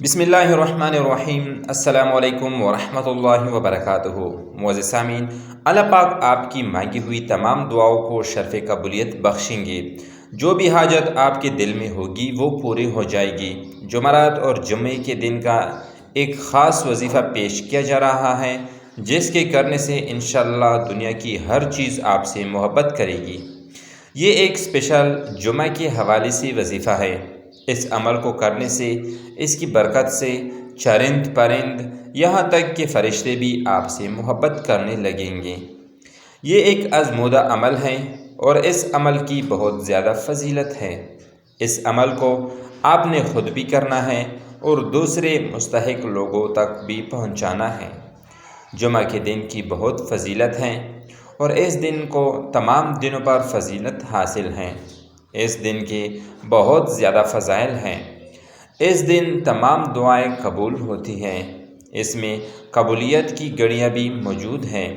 بسم اللہ الرحمن الرحیم۔ السلام علیکم ورحمۃ اللہ وبرکاتہ۔ معزز سامعین، اللہ پاک آپ کی مانگی ہوئی تمام دعاؤں کو شرف قبولیت بخشیں گے۔ جو بھی حاجت آپ کے دل میں ہوگی وہ پوری ہو جائے گی۔ جمعرات اور جمعے کے دن کا ایک خاص وظیفہ پیش کیا جا رہا ہے، جس کے کرنے سے انشاءاللہ دنیا کی ہر چیز آپ سے محبت کرے گی۔ یہ ایک اسپیشل جمعہ کے حوالے سے وظیفہ ہے۔ اس عمل کو کرنے سے، اس کی برکت سے چرند پرند یہاں تک کہ فرشتے بھی آپ سے محبت کرنے لگیں گے۔ یہ ایک آزمودہ عمل ہے اور اس عمل کی بہت زیادہ فضیلت ہے۔ اس عمل کو آپ نے خود بھی کرنا ہے اور دوسرے مستحق لوگوں تک بھی پہنچانا ہے۔ جمعہ کے دن کی بہت فضیلت ہے اور اس دن کو تمام دنوں پر فضیلت حاصل ہے۔ اس دن کے بہت زیادہ فضائل ہیں۔ اس دن تمام دعائیں قبول ہوتی ہیں۔ اس میں قبولیت کی گھڑیاں بھی موجود ہیں۔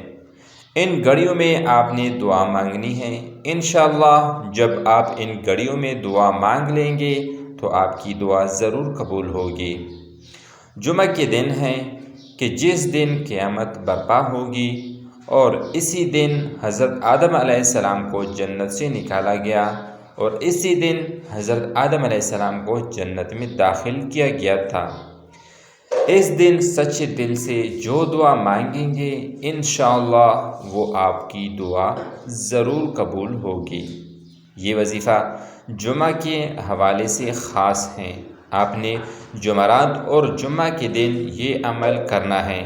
ان گھڑیوں میں آپ نے دعا مانگنی ہے۔ انشاءاللہ جب آپ ان گھڑیوں میں دعا مانگ لیں گے تو آپ کی دعا ضرور قبول ہوگی۔ جمعہ کے دن ہے کہ جس دن قیامت برپا ہوگی، اور اسی دن حضرت آدم علیہ السلام کو جنت سے نکالا گیا، اور اسی دن حضرت آدم علیہ السلام کو جنت میں داخل کیا گیا تھا۔ اس دن سچے دل سے جو دعا مانگیں گے انشاءاللہ وہ آپ کی دعا ضرور قبول ہوگی۔ یہ وظیفہ جمعہ کے حوالے سے خاص ہے۔ آپ نے جمعرات اور جمعہ کے دن یہ عمل کرنا ہے۔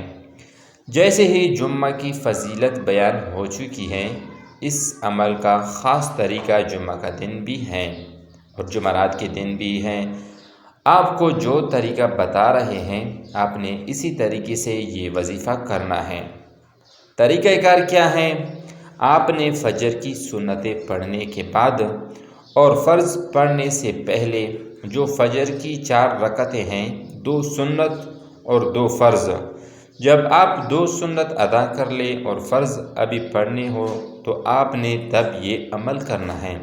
جیسے ہی جمعہ کی فضیلت بیان ہو چکی ہے، اس عمل کا خاص طریقہ جمعہ کا دن بھی ہے اور جمعرات کے دن بھی ہیں۔ آپ کو جو طریقہ بتا رہے ہیں، آپ نے اسی طریقے سے یہ وظیفہ کرنا ہے۔ طریقہ کار کیا ہے؟ آپ نے فجر کی سنتیں پڑھنے کے بعد اور فرض پڑھنے سے پہلے جو فجر کی 4 رکعتیں ہیں، 2 سنت اور 2 فرض، جب آپ 2 سنت ادا کر لیں اور فرض ابھی پڑھنے ہو تو آپ نے تب یہ عمل کرنا ہے۔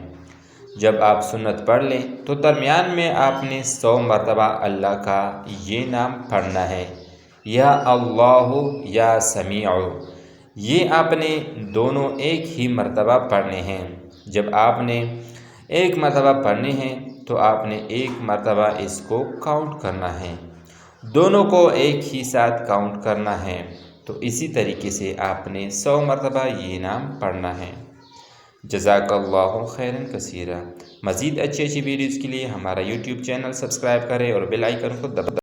جب آپ سنت پڑھ لیں تو درمیان میں آپ نے 100 مرتبہ اللہ کا یہ نام پڑھنا ہے، یا اللہ یا سمیع۔ یہ آپ نے دونوں ایک ہی مرتبہ پڑھنے ہیں۔ جب آپ نے ایک مرتبہ پڑھنے ہیں تو آپ نے ایک مرتبہ اس کو کاؤنٹ کرنا ہے، دونوں کو ایک ہی ساتھ کاؤنٹ کرنا ہے۔ تو اسی طریقے سے آپ نے 100 مرتبہ یہ نام پڑھنا ہے۔ جزاک اللہ خیرا کثیرا۔ مزید اچھی ویڈیوز کے لیے ہمارا یوٹیوب چینل سبسکرائب کریں اور بیل آئیکن کو دبائیں۔